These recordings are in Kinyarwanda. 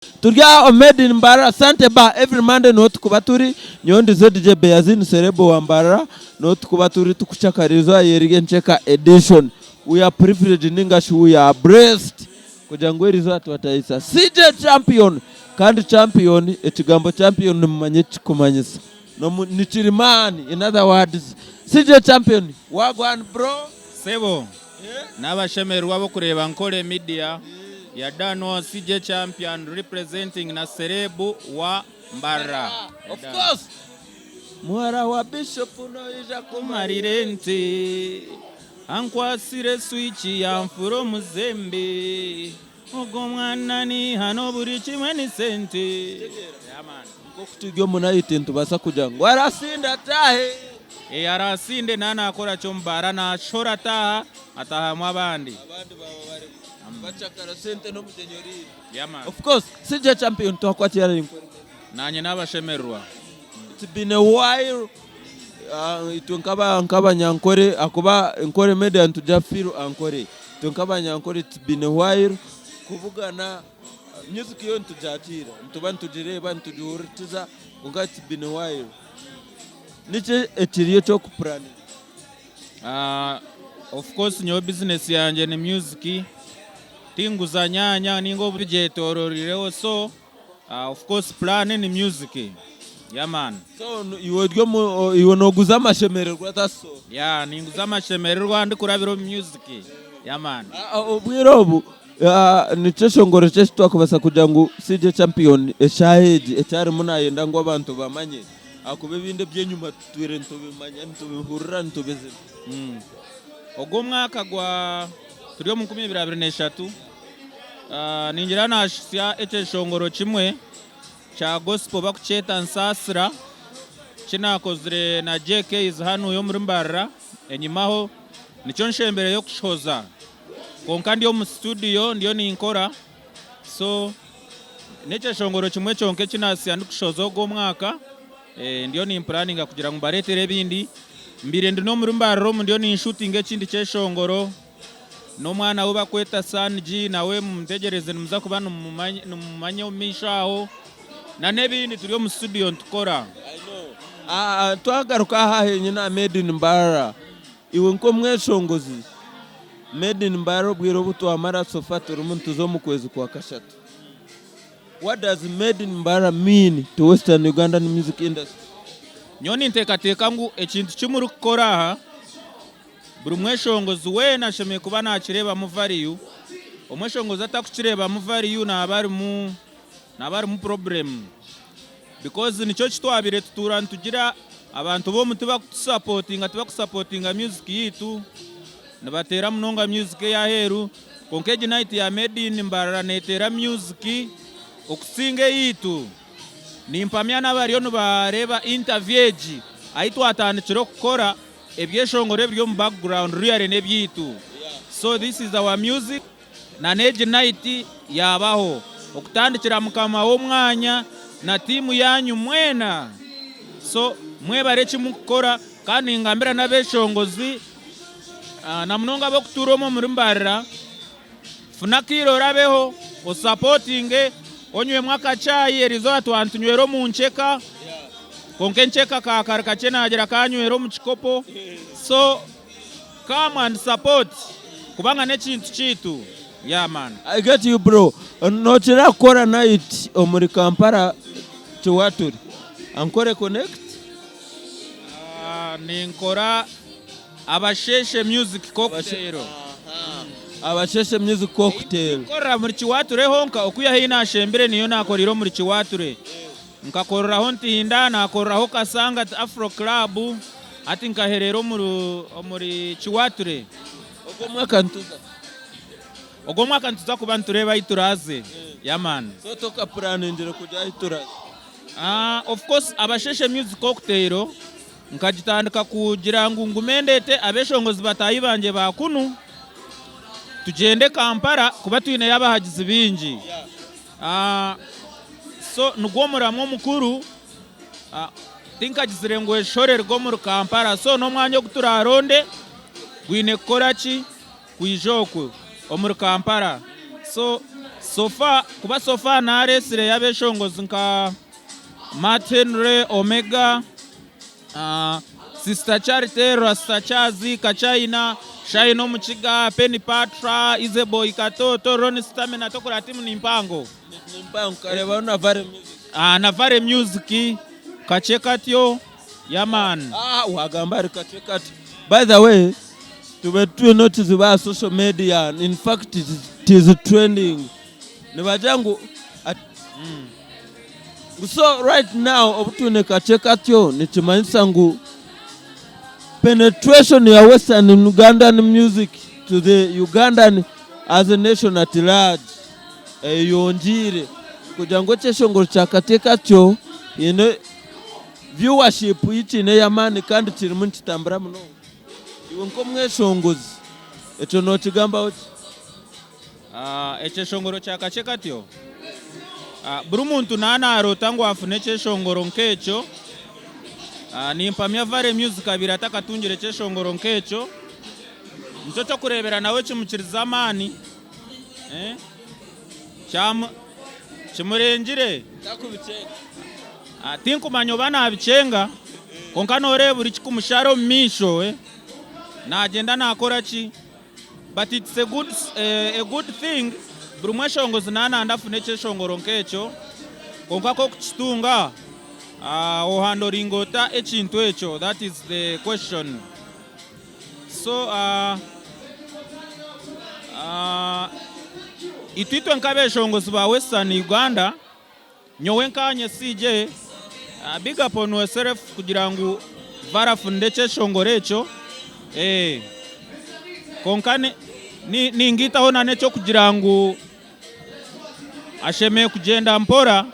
Turya made in Mbara Sante ba every Monday not kubaturi nyondi ZJ Beazine Serebo wa Mbara not kubaturi tukuchakarizwa yerige ncheka edition. We are privileged ningashi, we are blessed kujangwerizo atwataisa CJ champion kandi champion ekigambo champion mmanye kumanyisa no nichirimani. In other words, CJ champion wagwan bro sebo n'abashemerwa bo kureba Ankole Media ya dano CJ champion representing na Serebu wa Mbara. Of course mwara wa bishop no ija kumarirenti ankwasire switch ya mfuro muzembe ogo mwana ni hano buri kimwe ni sente yaman ko kutugyo munayite ntubasa kujanga warasinda tahe arasinde nana akora cyo Mbara na shora taha atahamwa abandi baba bachakara sente no mutenyori yaman. Of course CJ champion to akwatira inkore nanye n'abashemerwa. It's been a while. Nkaba nyankore akuba NKORE Media ntujafiro Ankole tunkaba nyankore. It's been a while kuvugana music yo ntujatira ntuba ntujireba ntujuritiza unga. It's been a while niche ekiriyo cyo kuplan. Of course nyo business yanje ni music tinguza nyanya ningo byetororireho, so of course plan ni music. Yeah man. So you no guza amashemererwa taso. Yeah, ninguza amashemererwa ndi kurabiro music. Yeah man. Obwirobu niche shongoro cyo twakubasa kujangu CJ champion eshaheji etari munayenda ngo abantu bamanye akube binde byenyuma twire ntubimanya ntubihurira ntubeze. Ogo mwaka gwa turiyo mu 2023 ningira nashya eche shongoro kimwe cha gospel bakucheta nsasira kinakozire na JK is hano yo muri Mbara enyimaho nico nshembere yo kushoza konka ndiyo mu studio ndiyo ninkora, so neche shongoro kimwe chonke kinasya ndikushoza ogo mwaka ndiyo ni planning kugira ngo baretere bindi mbire ndi no muri Mbara ndiyo ni shooting ekindi che shongoro no mwana uba kweta Sanji nawe mumtegereze numuza kuba numumanye umishaho na nebindi turiyo mu studio ntukora. I know. Twagaruka hahe nyina made in Mbara iwe nko mweshongozi made in Mbara bwiro buto amaraso faturu muntu zo mu kwezi kwa kashatu. What does made in Mbara mean to Western Ugandan music industry? Nyoni ntekateka ngu ekintu kimuru kukora aha buri mweshongozi we nashemeye kuba nakireba mu value. Omweshongozi atakukireba mu value nabari mu problem, because nico kitwabire tutura ntugira abantu bo mutuba kutusupportinga music yitu nabatera munonga music ya heru konkeji night ya made in Mbara netera music okusinge yitu nimpamya nabariyo nubareba interview aitu atandikiro kukora ebyeshongore byo mu background real nebyitu. So this is our music na neji night yabaho okutandikira mukama wo mwanya na timu yanyu mwena, so mwebare kimukora kandi ngambira nabeshongozi na munonga bo kuturomo muri Mbara funakiro rabeho o supporting onywe mwaka chayi erizo atwantunywero mu ncheka konke ncheka kakarika chena agera kanywero mu chikopo, so come and support kubanga nekintu kitu. Yeah man, I get you bro. No chira kora night omuri Kampala chiwaturi Ankole connect ninkora abasheshe music cocktail. Abasheshe music cocktail kora muri chiwature honka okuya hina shembere niyo nakoriro muri chiwature nkakorora ho ntinda nakorora ho kasanga Afro Club ati nkaherero muri chiwature. Ogo mwaka ntuza kuba ntureba ituraze. Yeah man. So toka plan ndire kujya ituraze. Of course abasheshe music cocktail nkagitandika kugira ngo ngumendete abeshongozi batayi banje bakunu tugende Kampala kuba twine yabahagize bingi. So nugomuramwo mukuru tinkagizire ngo eshorere go muri Kampala, so no mwanya guturaronde gwine korachi kwijoko omuri Kampala, so sofa naresire yabeshongozi nka Martin Ray Omega, Sister Charity, Rasta Chazi, Kachina, Shaino Muchiga, Penny Patra, Izeboy Katoto, Ronnie Stamina, Tokora Timu Nimpango. Nimpango, kareba na Vary Music. Na Vary Music, Kakye Katyo, Yaman. Wagambari Kakye Katyo. By the way, to notice about social media, in fact it is trending. Nibajangu so right now obutune Kakye Katyo nichimanyisa ngu penetration ya Western Ugandan music to the Ugandan as a nation at large yonjire kugira ngo cyeshongoro cya Kakye Katyo viewership yicine yamani kandi kiri mu kitambara muno iwe nko mweshongozi eco no kigamba uti echeshongoro cya Kakye Katyo buri muntu nanarota ngo afune echeshongoro nkecho nimpamya Vary Music abira atakatungire echeshongoro nkecho nco kurebera nawe kimukiriza amani kimurengire tinkumanyo bana bicenga konka nore buri kikumusharo misho nagenda nakora ki but it's a good thing buri mweshongozi nanandafune echeshongoro nkecho konka ko kuchitunga ohandoringota echintu echo. That is the question. So itwitwe nkabeshongozi ba Western Uganda nyowe nkanye CJ big up on yourself kugira ngo varafune echeshongoro echo konkane ningitaho nane cyo kugira ngo asheme kugenda mpora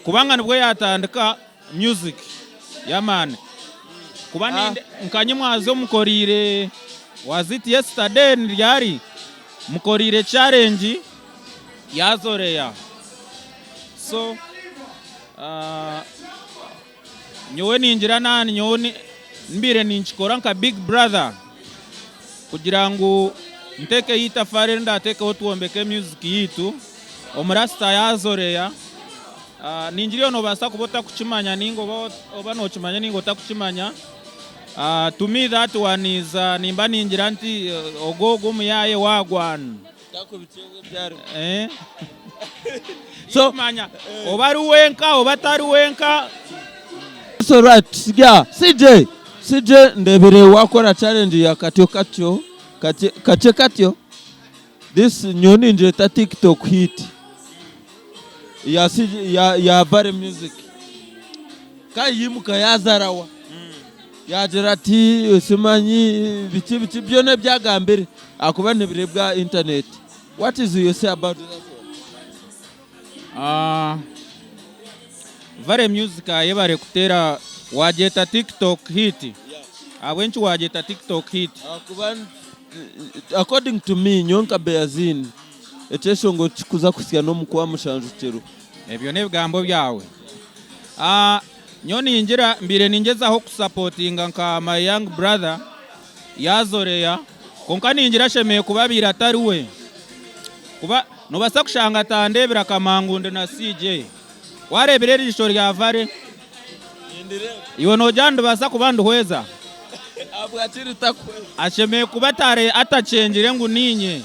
kubanga nibwo yatandika music yaman kuba nkanye mwazo mukorire was it yesterday ryari mukorire challenge yazoreya so nyowe ninjira nani nyowe mbire ninchikora nka big brother kugira ngo nteke yitafare ndateke otuombeke music yitu omurasta yazoreya ninjiriyo no basa kubota kuchimanya ningo oba no chimanya ningo takuchimanya to me that one is nimba ninjira nti ogogo muyaye wagwan takubicenge byari so manya obari wenka obatari wenka so right yeah CJ ndebere wakora challenge ya Kakye Katyo this nyoni nje ta TikTok hit ya Vary Music kayimuka yazarawa yagira ati usimanyi bici byone byagambere akuba nebirebwa internet. What is you say about that one? Vary Music ayebare kutera wajeta TikTok hit awenchi wajeta TikTok hit akuba according to me nyonka Beazine echeshongo chikuza kusya no mukwa mushanjukero ebyo nebigambo byawe nyoni injira mbire ningezaho kusupportinga nka my young brother yazoreya konka ninjira shemeye kubabira atari we kuba no basa kushanga tandebira kamangunde na CJ warebere rishori ya Vary iwe no jando basa kubandu hweza abwatiri takwe ashemeye kubatare atacengire ngo ninye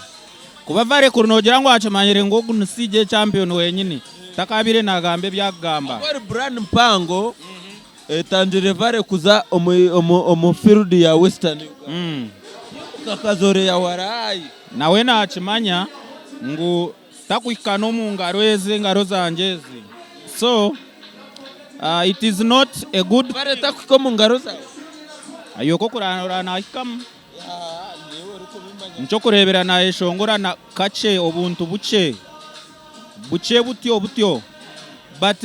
kuba Vary kunogira ngo acamanyire ngo gu CJ champion wenyini takabire nagambe byagamba kwa brand mpango tandire Vary kuza omu field ya Western kakazore ya warayi nawe nacimanya ngo takwikano mu ngaro eze ngaro zanjezi so it is not a good Vary takwiko mu ngaro za ayoko kurana hikam nco kurebera na eshongora na kache obuntu buce butyo but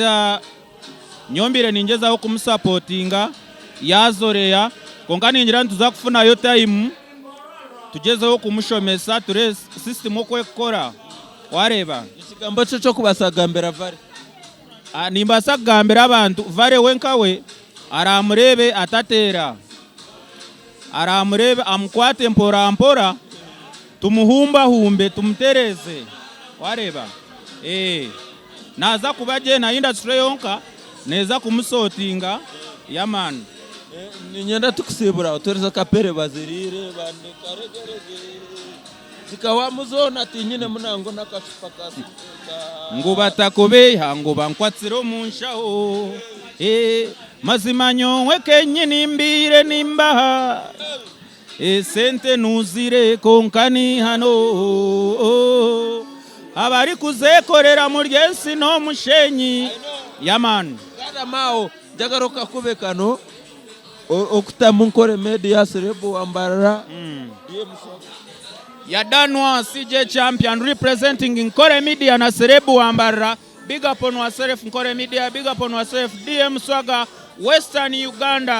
nyombire ningezaho kumusupportinga yazoreya konka ninjira ntuza kufuna yo time tugezeho kumushomesa ture system okwe kora wareba ikigambo cyo kubasagambera Vary nimbasagambera abantu Vary wenkawe aramurebe atatera aramurebe amkwate mpora tumuhumbahumbe tumutereze wareba naza kubaje na industry yonka neza kumusotinga yamani ninyenda tukusibura utoreza kapere bazirire bande karegerege zikawa muzona ati nyine munango nakacupa kasi ngo batakobeha ngo bankwatsiro munshaho mazima nyonwe kenyini mbire nimbaha sente nuzire konkani hano abari kuzekorera mu ryensi no mushenyi yamani kada mao jagaroka kubekano okutamu NKORE Media Serebo Wambarara Yadanwa CJ champion representing NKORE Media na Serebo Wambarara. Big up on yourself NKORE Media, big up on yourself DM Swaga, Western Uganda.